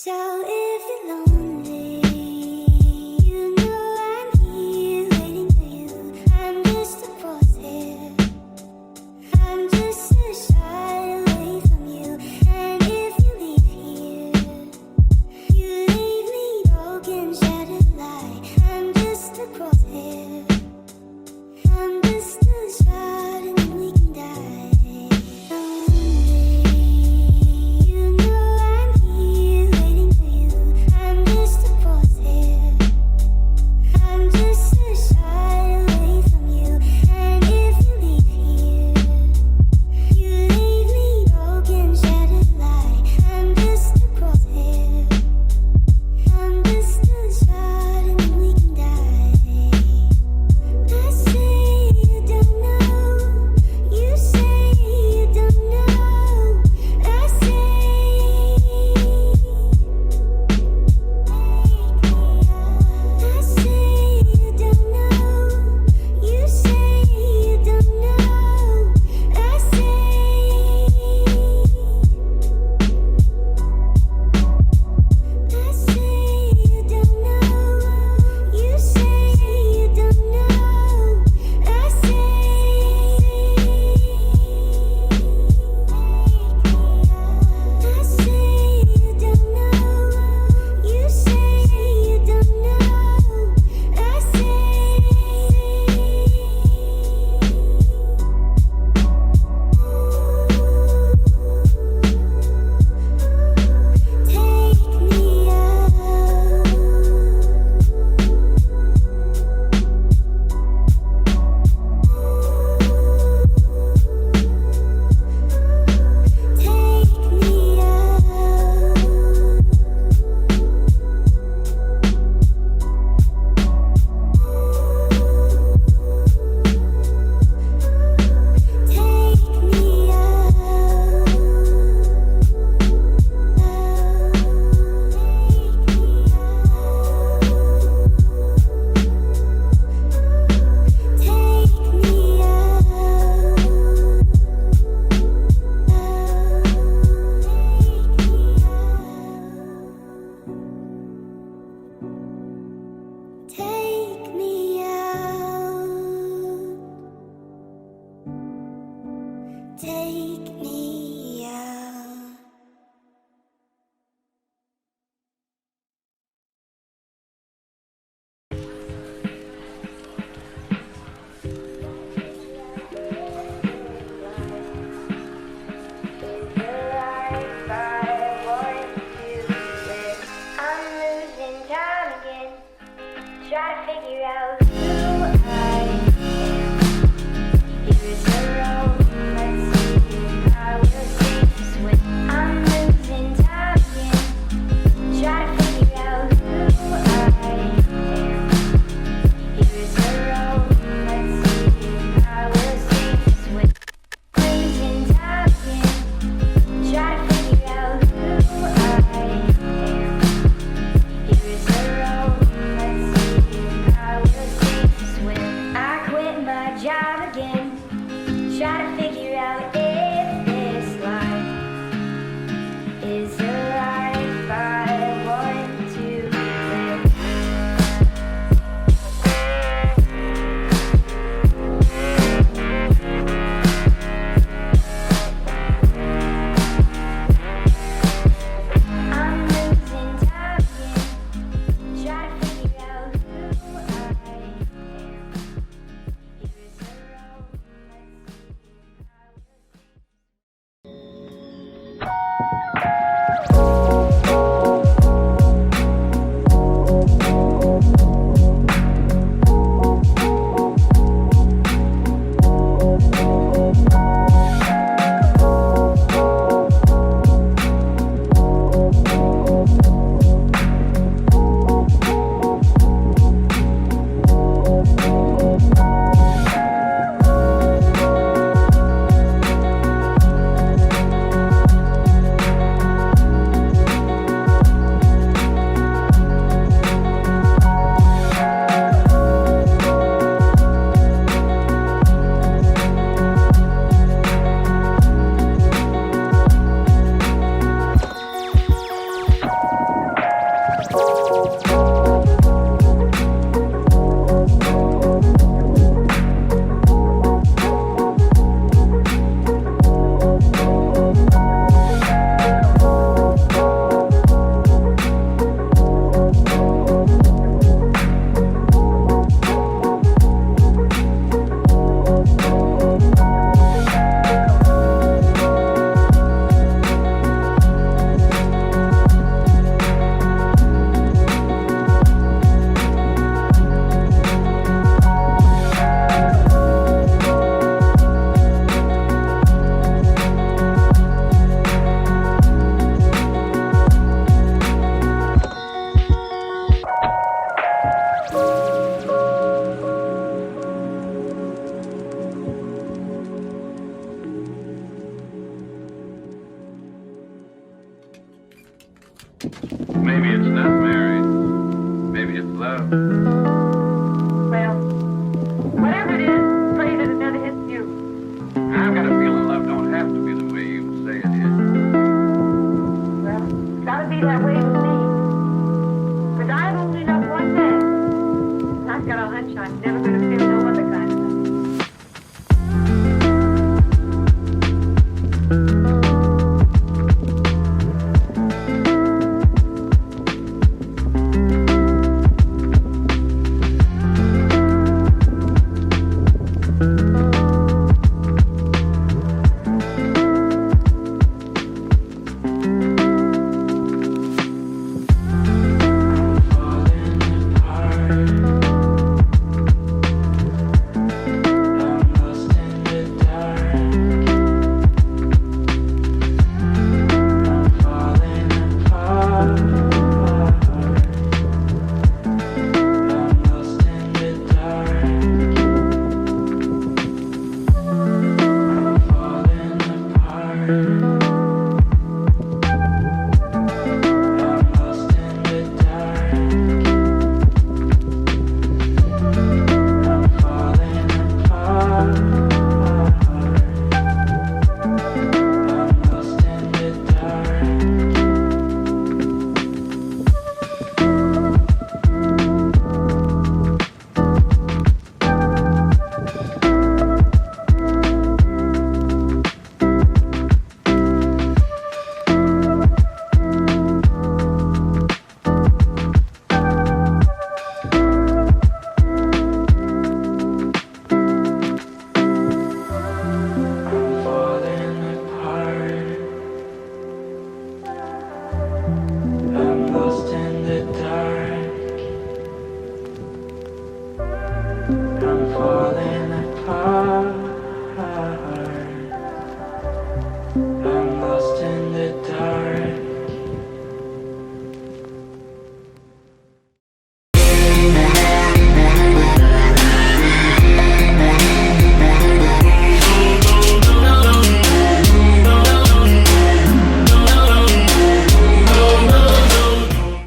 So if you're lonely, you know I'm here waiting for you. I'm just a crosshair. I'm just a shot away from you. And if you leave here, you leave me broken, shattered like I'm just a crosshair. I'm just a shot and then we can die. Lonely, you know I'm here waiting for you. I'm just Well, whatever it is, pray that it never hits you. I've got a feeling love don't have to be the way you say it is. Well, it's gotta be that way with me. Because I've only loved one man. And I've got a hunch I'm never gonna feel no other kind of love.